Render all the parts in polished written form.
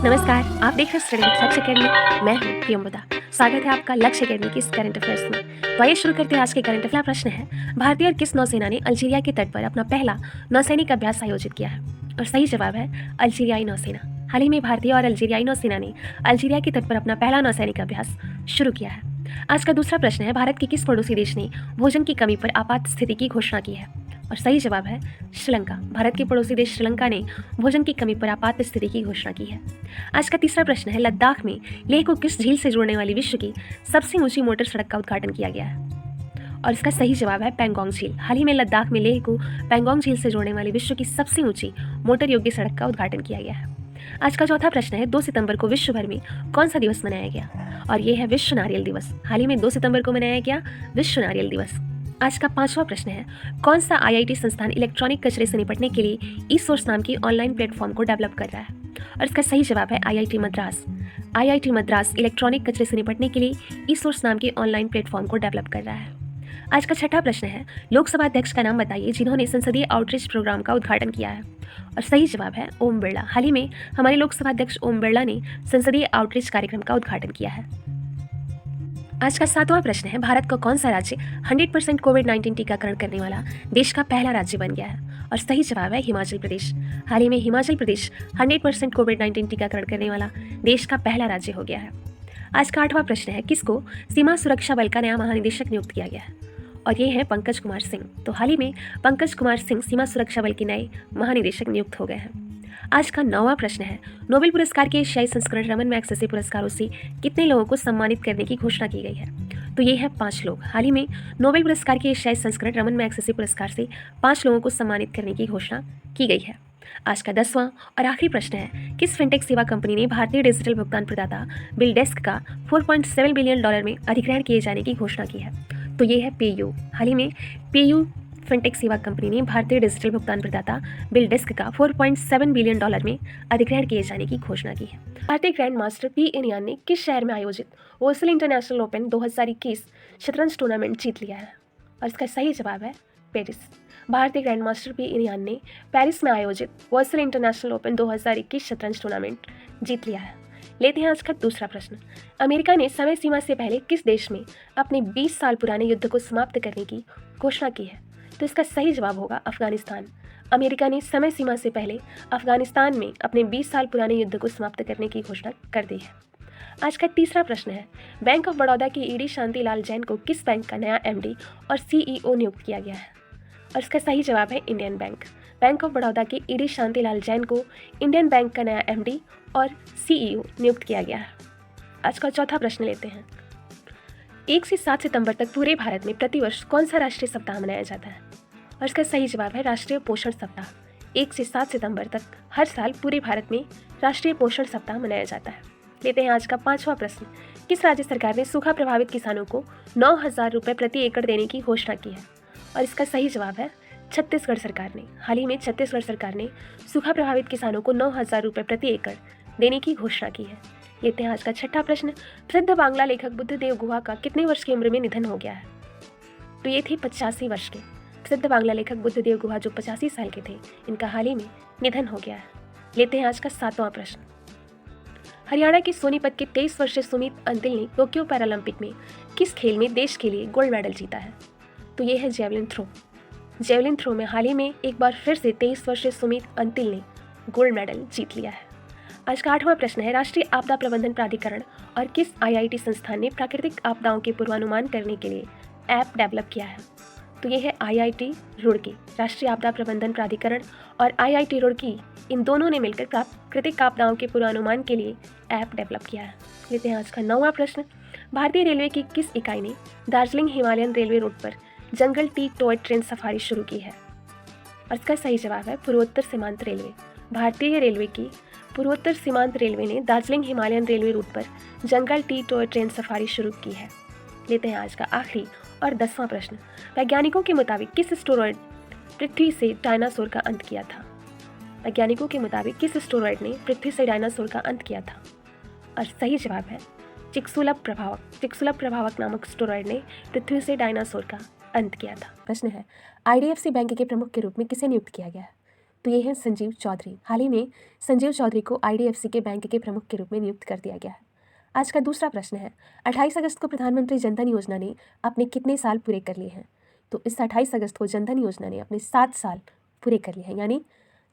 नमस्कार, आप देख रहे हैं स्टूडेंट लक्ष्य अकेडमी। मैं हूं प्रियंवदा। स्वागत है आपका लक्ष्य अकेडमी की इस करंट अफेयर्स में। तो आइए शुरू करते हैं आज के करंट अफेयर। प्रश्न है, भारतीय और किस नौसेना ने अल्जीरिया के तट पर अपना पहला नौसैनिक अभ्यास आयोजित किया है? और सही जवाब है अल्जीरियाई नौसेना। हाल ही में भारतीय और अल्जीरियाई नौसेना ने अल्जीरिया के तट पर अपना पहला नौसैनिक अभ्यास शुरू किया है। आज का दूसरा प्रश्न है, भारत के किस पड़ोसी देश ने भोजन की कमी पर आपात स्थिति की घोषणा की है? और सही जवाब है श्रीलंका। भारत के पड़ोसी देश श्रीलंका ने भोजन की कमी पर आपात स्थिति की घोषणा की है। आज का तीसरा प्रश्न है, लद्दाख में लेह को किस झील से जोड़ने वाली विश्व की सबसे ऊंची मोटर सड़क का उद्घाटन किया गया है? और इसका सही जवाब है पैंगोंग झील। हाल ही में लद्दाख में लेह को पैंगोंग झील से जोड़ने वाली विश्व की सबसे ऊंची मोटर योग्य सड़क का उद्घाटन किया गया है। आज का चौथा प्रश्न है, 2 सितंबर को विश्व भर में कौन सा दिवस मनाया गया? और ये है विश्व नारियल दिवस। हाल ही में 2 सितंबर को मनाया गया विश्व नारियल दिवस। आज का पांचवा प्रश्न है, कौन सा आईआईटी संस्थान इलेक्ट्रॉनिक कचरे से निपटने के लिए ई सोर्स नाम की ऑनलाइन प्लेटफॉर्म को डेवलप कर रहा है? और इसका सही जवाब है IIT Madras. IIT Madras electronic कचरे से निपटने के लिए ई सोर्स नाम की ऑनलाइन प्लेटफॉर्म को डेवलप कर रहा है। आज का छठा प्रश्न है, लोकसभा अध्यक्ष का नाम बताइए जिन्होंने संसदीय आउटरीच प्रोग्राम का उद्घाटन किया है? और सही जवाब है ओम बिरला। हाल ही में हमारे लोकसभा अध्यक्ष ओम बिरला ने संसदीय आउटरीच कार्यक्रम का उद्घाटन किया है। आज का सातवां प्रश्न है, भारत का कौन सा राज्य 100% कोविड-19 टीकाकरण करने वाला देश का पहला राज्य बन गया है? और सही जवाब है हिमाचल प्रदेश। हाल ही में हिमाचल प्रदेश 100% कोविड-19 टीकाकरण करने वाला देश का पहला राज्य हो गया है। आज का आठवां प्रश्न है, किसको सीमा सुरक्षा बल का नया महानिदेशक नियुक्त किया गया है? और ये है पंकज कुमार सिंह। तो हाल ही में पंकज कुमार सिंह सीमा सुरक्षा बल के नए महानिदेशक नियुक्त हो गए हैं। आज का 9वां प्रश्न है, नोबेल पुरस्कार के एशियाई संस्करण रमन मैग्सेसे पुरस्कारों से कितने लोगों को सम्मानित करने की घोषणा की गई है? तो ये है 5 लोग। हाल ही में नोबेल पुरस्कार के एशियाई संस्करण रमन मैग्सेसे पुरस्कार से 5 लोगों को सम्मानित करने की घोषणा की गई है। आज का 10वां और आखिरी प्रश्न है, किस फिनटेक सेवा कंपनी ने भारतीय डिजिटल भुगतान प्रदाता बिलडेस्क का $4.7 बिलियन में अधिग्रहण किए जाने की घोषणा की है? तो ये है पेयू। हाल ही में पेयू फिनटेक सेवा कंपनी ने भारतीय डिजिटल भुगतान प्रदाता बिलडेस्क का $4.7 बिलियन में अधिग्रहण किए जाने की घोषणा की है। भारतीय ग्रैंड मास्टर पी.एन. यान ने किस शहर में आयोजित वर्सल इंटरनेशनल ओपन 2021 शतरंज टूर्नामेंट जीत लिया है? और इसका सही जवाब है पेरिस। भारतीय ग्रैंड मास्टर पी.एन. यान ने पेरिस में आयोजित वर्सल इंटरनेशनल ओपन 2021 शतरंज टूर्नामेंट जीत लिया है। लेते हैं आज का दूसरा प्रश्न, अमेरिका ने समय सीमा से पहले किस देश में अपने 20 साल पुराने युद्ध को समाप्त करने की घोषणा की है? तो इसका सही जवाब होगा अफगानिस्तान। अमेरिका ने समय सीमा से पहले अफगानिस्तान में अपने 20 साल पुराने युद्ध को समाप्त करने की घोषणा कर दी है। आज का तीसरा प्रश्न है, बैंक ऑफ बड़ौदा के ईडी शांतिलाल जैन को किस बैंक का नया एमडी और सीईओ नियुक्त किया गया है? और इसका सही जवाब है Indian bank. Bank of Baroda के ईडी शांतिलाल जैन को इंडियन बैंक का नया एमडी और सीईओ नियुक्त किया गया है। आज का चौथा प्रश्न लेते हैं, 1 से 7 सितंबर तक पूरे भारत में प्रतिवर्ष कौन सा राष्ट्रीय सप्ताह मनाया जाता है? और इसका सही जवाब है राष्ट्रीय पोषण सप्ताह। 1 से 7 सितंबर तक हर साल पूरे भारत में राष्ट्रीय पोषण सप्ताह मनाया जाता है। लेते हैं आज का 5वां प्रश्न, किस राज्य सरकार ने सूखा प्रभावित किसानों को 9,000 रुपये प्रति एकड़ देने की घोषणा की है? और इसका सही जवाब है छत्तीसगढ़ सरकार ने। हाल ही में छत्तीसगढ़ सरकार ने सूखा प्रभावित किसानों को 9,000 रुपये प्रति एकड़ देने की घोषणा की है। लेते हैं आज का छठा प्रश्न, प्रसिद्ध बांग्ला लेखक बुद्धदेव गुहा का कितने वर्ष की उम्र में निधन हो गया है? तो ये थे 85 वर्ष के। प्रसिद्ध बांग्ला लेखक बुद्धदेव गुहा जो 85 साल के थे, इनका हाल ही में निधन हो गया है। लेते हैं आज का 7वां प्रश्न, हरियाणा के सोनीपत के 23 वर्षीय सुमित अंतिल ने टोक्यो पैरालंपिक में किस खेल में देश के लिए गोल्ड मेडल जीता है? तो ये है जेवलिन थ्रो। जेवलिन थ्रो में हाल ही में एक बार फिर से 23 वर्षीय सुमित अंतिल ने गोल्ड मेडल जीत लिया है। आज का 8वां प्रश्न है, राष्ट्रीय आपदा प्रबंधन प्राधिकरण और किस आईआईटी संस्थान ने प्राकृतिक आपदाओं के पूर्वानुमान करने के लिए ऐप डेवलप किया है? तो ये है आईआईटी रुड़की। राष्ट्रीय आपदा प्रबंधन प्राधिकरण और आईआईटी रुड़की, इन दोनों ने मिलकर प्राकृतिक आपदाओं के पूर्वानुमान के लिए ऐप डेवलप किया है। लेते हैं आज का 9वां प्रश्न, भारतीय रेलवे की किस इकाई ने दार्जिलिंग हिमालयन रेलवे रूट पर जंगल टी टॉय ट्रेन सफारी शुरू की है? और इसका सही जवाब है पूर्वोत्तर सीमांत रेलवे। भारतीय रेलवे की पूर्वोत्तर सीमांत रेलवे ने दार्जिलिंग हिमालयन रेलवे रूट पर जंगल टी टॉय ट्रेन सफारी शुरू की है। लेते हैं आज का आखिरी और 10वां प्रश्न, वैज्ञानिकों के मुताबिक किस एस्टेरॉयड पृथ्वी से डायनासोर का अंत किया था? वैज्ञानिकों के मुताबिक किस एस्टेरॉयड ने पृथ्वी से डायनासोर का अंत किया था? और सही जवाब है चिक्सुलप प्रभावक। चिक्सुलप प्रभावक नामक एस्टेरॉयड ने पृथ्वी से डायनासोर का अंत किया था। प्रश्न है, आईडीएफसी बैंक के प्रमुख के रूप में किसे नियुक्त किया गया है? तो ये है संजीव चौधरी। हाल ही में संजीव चौधरी को IDFC के बैंक के प्रमुख के रूप में नियुक्त कर दिया गया है। आज का दूसरा प्रश्न है, 28 अगस्त को प्रधानमंत्री जनधन योजना ने अपने कितने साल पूरे कर लिए हैं? तो इस 28 अगस्त को जनधन योजना ने अपने 7 साल पूरे कर लिए हैं, यानी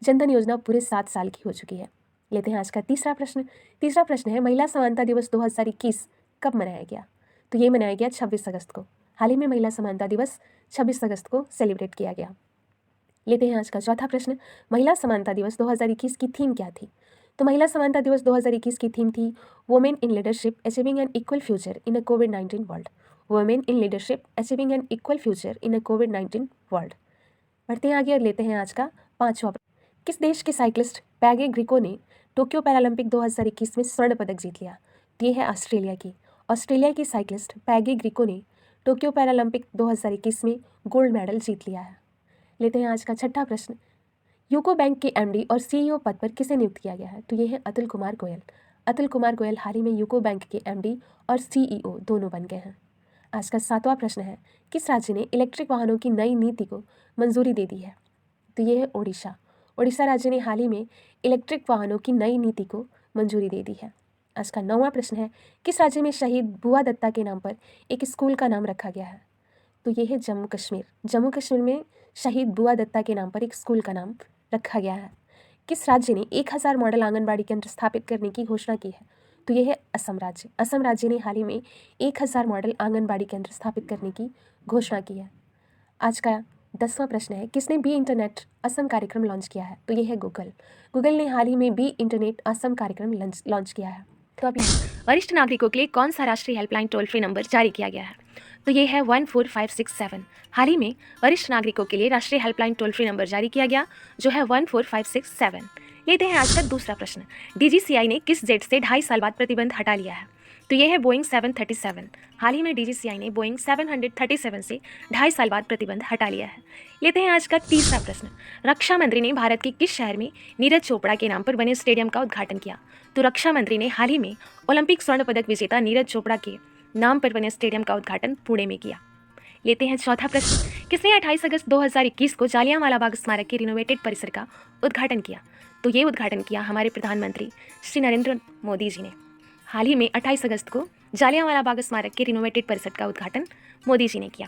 जनधन योजना पूरे 7 साल की हो चुकी है। लेते हैं आज का तीसरा प्रश्न। तीसरा प्रश्न है, महिला समानता दिवस 2021 कब मनाया गया? तो ये मनाया गया 26 अगस्त को। हाल ही में महिला समानता दिवस 26 अगस्त को सेलिब्रेट किया गया। लेते हैं आज का चौथा प्रश्न, महिला समानता दिवस 2021 की थीम क्या थी? तो महिला समानता दिवस 2021 की थीम थी women in leadership achieving an equal future in a कोविड-19 world. Women in leadership achieving an equal future in a कोविड-19 वर्ल्ड। बढ़ते हैं आगे और लेते हैं आज का पांचवा प्रश्न। किस देश के साइक्लिस्ट पैगे ग्रिको ने टोक्यो पैरालंपिक 2021 में स्वर्ण पदक जीत लिया? तो ये है ऑस्ट्रेलिया की। ऑस्ट्रेलिया की साइक्लिस्ट पैगे ग्रिको ने टोक्यो पैरालंपिक 2021 में गोल्ड मेडल जीत लिया है। लेते हैं आज का छठा प्रश्न, यूको बैंक के MD और CEO पद पर किसे नियुक्त किया गया है? तो ये है अतुल कुमार गोयल। अतुल कुमार गोयल हाल ही में यूको बैंक के MD और CEO दोनों बन गए हैं। आज का सातवां प्रश्न है, किस राज्य ने इलेक्ट्रिक वाहनों की नई नीति को मंजूरी दे दी है? तो ये है ओडिशा। ओडिशा राज्य ने हाल ही में इलेक्ट्रिक वाहनों की नई नीति को मंजूरी दे दी है। आज का 9वां प्रश्न है, किस राज्य में शहीद बुआ दत्ता के नाम पर एक स्कूल का नाम रखा गया है? तो ये है जम्मू कश्मीर। जम्मू कश्मीर में शहीद बुआ दत्ता के नाम पर एक स्कूल का नाम रखा गया है। किस राज्य ने 1000 मॉडल आंगनबाड़ी केंद्र स्थापित करने की घोषणा की है? तो ये है असम राज्य। असम राज्य ने हाल ही में 1000 मॉडल आंगनबाड़ी केंद्र स्थापित करने की घोषणा की है। आज का 10वां प्रश्न है, किसने बी इंटरनेट असम कार्यक्रम लॉन्च किया है? तो ये है गूगल। गूगल ने हाल ही में बी इंटरनेट असम कार्यक्रम लॉन्च किया है। तो अभी वरिष्ठ नागरिकों के लिए कौन सा राष्ट्रीय हेल्पलाइन टोल फ्री नंबर जारी किया गया है? तो ये है 14567। हाल ही में वरिष्ठ नागरिकों के लिए राष्ट्रीय हेल्पलाइन टोल फ्री नंबर जारी किया गया, जो है 14567। लेते हैं आज का दूसरा प्रश्न, DGCI ने किस जेट से 2.5 साल बाद प्रतिबंध हटा लिया है? तो ये है बोइंग 737। हाल ही में DGCI ने बोइंग 737 से 2.5 साल बाद प्रतिबंध हटा लिया है। लेते हैं आज का तीसरा प्रश्न, रक्षा मंत्री ने भारत के किस शहर में नीरज चोपड़ा के नाम पर बने स्टेडियम का उद्घाटन किया? तो रक्षा मंत्री ने हाल ही में ओलंपिक स्वर्ण पदक विजेता नीरज चोपड़ा के नाम पर बने स्टेडियम का उद्घाटन पुणे में किया। लेते हैं चौथा प्रश्न, किसने 28 अगस्त 2021 को जालियांवाला बाग स्मारक के रिनोवेटेड परिसर का उद्घाटन किया? तो ये उद्घाटन किया हमारे प्रधानमंत्री श्री नरेंद्र मोदी जी ने। हाल ही में 28 अगस्त को जालियांवाला बाग स्मारक के रिनोवेटेड परिसर का उद्घाटन मोदी जी ने किया।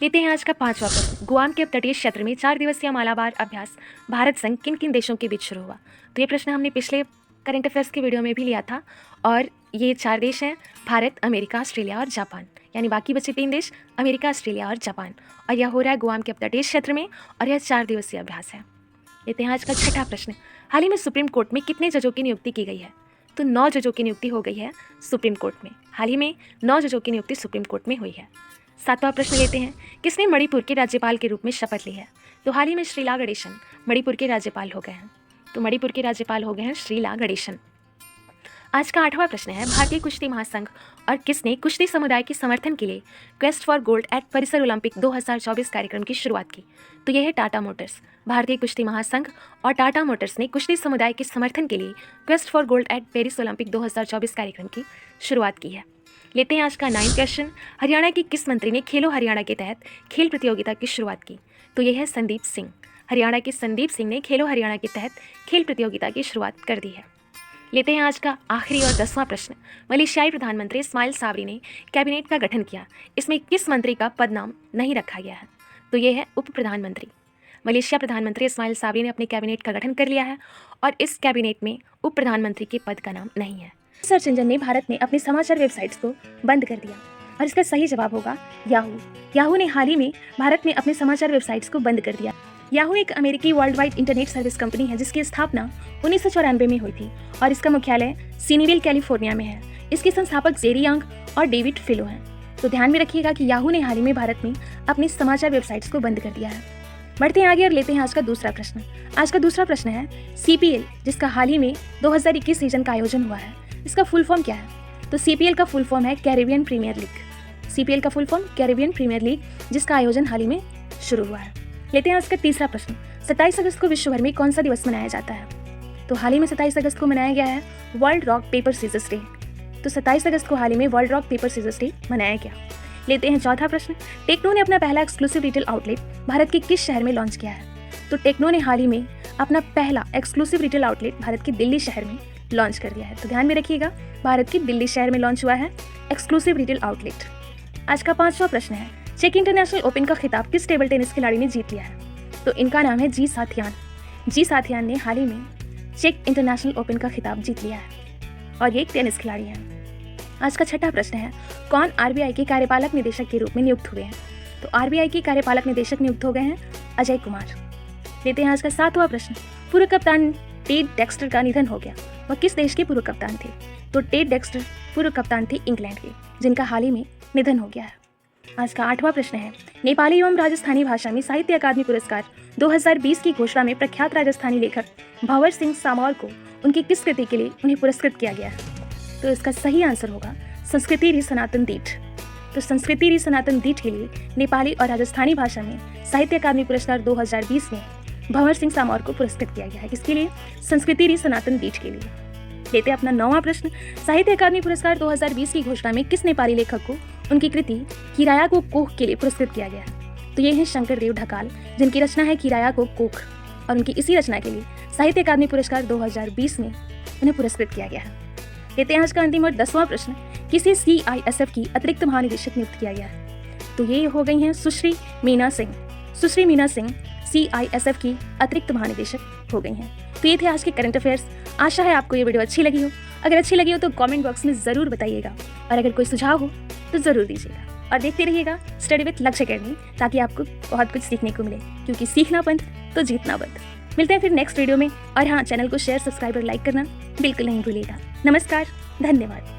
लेते हैं आज का पांचवा प्रश्न, गुआम के तटीय क्षेत्र में 4 दिवसीय मालाबार अभ्यास भारत संग किन किन देशों के बीच शुरू हुआ? तो ये प्रश्न हमने पिछले करंट अफेयर्स की वीडियो में भी लिया था, और ये 4 देश हैं, भारत, अमेरिका, ऑस्ट्रेलिया और जापान। यानी बाकी बचे 3 देश अमेरिका, ऑस्ट्रेलिया और जापान, और यह हो रहा है गुआम के तटीय क्षेत्र में, और यह 4 दिवसीय अभ्यास है। लेते हैं आज का छठा प्रश्न, हाल ही में सुप्रीम कोर्ट में कितने जजों की नियुक्ति की गई है? तो 9 जजों की नियुक्ति हो गई है सुप्रीम कोर्ट में। हाल ही में 9 जजों की नियुक्ति सुप्रीम कोर्ट में हुई है। 7वां प्रश्न लेते हैं, किसने मणिपुर के राज्यपाल के रूप में शपथ ली है? तो हाल ही में श्रीला गणेशन मणिपुर के राज्यपाल हो गए हैं। तो मणिपुर के राज्यपाल हो गए हैं श्रीला गणेशन। आज का 8वां प्रश्न है, भारतीय कुश्ती महासंघ और किसने कुश्ती समुदाय के समर्थन के लिए क्वेस्ट फॉर गोल्ड एट परिसर ओलंपिक 2024 कार्यक्रम की शुरुआत की? तो यह है टाटा मोटर्स। भारतीय कुश्ती महासंघ और टाटा मोटर्स ने कुश्ती समुदाय के समर्थन के लिए quest for gold eight Paris Olympic 2024 कार्यक्रम की शुरुआत की है। लेते हैं आज का 9वां क्वेश्चन, हरियाणा के किस मंत्री ने खेलो हरियाणा के तहत खेल प्रतियोगिता की शुरुआत की? तो यह है संदीप सिंह। हरियाणा के संदीप सिंह ने खेलो हरियाणा के तहत खेल प्रतियोगिता की शुरुआत कर दी है। लेते हैं आज का आखिरी और 10वां प्रश्न, मलेशियाई प्रधानमंत्री इस्माइल साबरी ने कैबिनेट का गठन किया, इसमें किस मंत्री का पद नाम नहीं रखा गया है? तो ये है उप प्रधानमंत्री। मलेशिया प्रधानमंत्री इस्माइल साबरी ने अपने कैबिनेट का गठन कर लिया है, और इस कैबिनेट में उप प्रधानमंत्री के पद का नाम नहीं है। सर्च इंजन ने भारत में अपने समाचार वेबसाइट्स को बंद कर दिया, और इसका सही जवाब होगा याहू। याहू ने हाल ही में भारत में अपने समाचार वेबसाइट्स को बंद कर दिया। याहू एक अमेरिकी world wide internet service company है, जिसकी स्थापना 1994 में हुई थी, और इसका मुख्यालय सीनीविल कैलिफोर्निया में है। इसके संस्थापक जेरी यंग और डेविड फिलो हैं। तो ध्यान में रखिएगा कि याहू ने हाल ही में भारत में अपनी समाचार वेबसाइट्स को बंद कर दिया है। बढ़ते हैं आगे और लेते हैं आज का दूसरा प्रश्न। आज का दूसरा प्रश्न है, CPL जिसका हाल ही में 2021 सीजन का आयोजन हुआ है, इसका फुल फॉर्म क्या है? तो CPL का फुल फॉर्म है कैरेबियन प्रीमियर लीग। CPL का full form Caribbean Premier League, जिसका आयोजन हाल ही में शुरू हुआ है। लेते हैं आज का तीसरा प्रश्न, 27 अगस्त को विश्व भर में कौन सा दिवस मनाया जाता है? तो हाल ही में 27 अगस्त को मनाया गया है world rock paper scissors day. तो 27 अगस्त को हाल ही में world rock paper scissors day मनाया गया। लेते हैं चौथा प्रश्न, टेक्नो ने अपना पहला एक्सक्लूसिव रिटेल आउटलेट भारत के किस शहर में लॉन्च किया है? तो टेक्नो ने हाल ही में अपना पहला एक्सक्लूसिव रिटेल आउटलेट भारत के दिल्ली शहर में लॉन्च कर दिया है। तो ध्यान में रखिएगा, भारत के दिल्ली शहर में लॉन्च हुआ है एक्सक्लूसिव रिटेल आउटलेट। आज का 5वां प्रश्न है, चेक इंटरनेशनल ओपन का खिताब किस टेबल टेनिस खिलाड़ी ने जीत लिया है? तो इनका नाम है जी साथियान। जी साथियान ने हाल ही में चेक इंटरनेशनल ओपन का खिताब जीत लिया है और ये एक टेनिस खिलाड़ी हैं। आज का 6वां प्रश्न है, कौन आरबीआई के कार्यपालक निदेशक के रूप में नियुक्त हुए हैं? तो आरबीआई के कार्यपालक निदेशक नियुक्त हो गए हैं अजय कुमार। लेते हैं आज का 7वां प्रश्न, पूर्व कप्तान टेड डेक्स्टर का निधन हो गया। वह किस देश के पूर्व कप्तान थे? तो टेड डेक्स्टर पूर्व कप्तान थे इंग्लैंड के, जिनका हाल ही में निधन हो गया है। आज का 8वां प्रश्न है, नेपाली एवं राजस्थानी भाषा में साहित्य अकादमी पुरस्कार 2020 की घोषणा में प्रख्यात राजस्थानी लेखक भंवर सिंह सामौर को उनकी किस कृति के लिए उन्हें पुरस्कृत किया गया है? तो इसका सही आंसर होगा संस्कृति री सनातन दीठ। तो संस्कृति री सनातन दीठ के लिए नेपाली और राजस्थानी भाषा में साहित्य अकादमी पुरस्कार 2020 में भंवर सिंह सामौर को पुरस्कृत किया गया है। किसके लिए? संस्कृति री सनातन दीठ के लिए। लेते हैं अपना 9वां प्रश्न, साहित्य अकादमी पुरस्कार 2020 की घोषणा में किस नेपाली लेखक को उनकी कृति किराया को कोख के लिए पुरस्कृत किया गया है? तो ये हैं शंकरदेव ढकाल, जिनकी रचना है किराया को कोख, और उनकी इसी रचना के लिए साहित्य अकादमी पुरस्कार 2020 में उन्हें पुरस्कृत किया गया है। लेते हैं आज का अंतिम और 10वां प्रश्न, किसे CISF की अतिरिक्त महानिदेशक नियुक्त किया गया है? तो ये हो गई हैं सुश्री मीना सिंह। सुश्री मीना सिंह CISF की अतिरिक्त महानिदेशक हो गई हैं। तो ये थे आज के करंट अफेयर्स। आशा है आपको ये वीडियो अच्छी लगी हो। अगर अच्छी लगी हो तो कमेंट बॉक्स में ज़रूर बताइएगा, और अगर कोई सुझाव हो तो ज़रूर दीजिएगा। और देखते रहिएगा स्टडी विद लक्ष्य अकेडमी, ताकि आपको बहुत कुछ सीखने को मिले, क्योंकि सीखना बंद तो जीतना बंद। मिलते हैं फिर नेक्स्ट वीडियो में। और हाँ, चैनल को शेयर, सब्सक्राइब और लाइक करना बिल्कुल नहीं भूलिएगा। नमस्कार, धन्यवाद।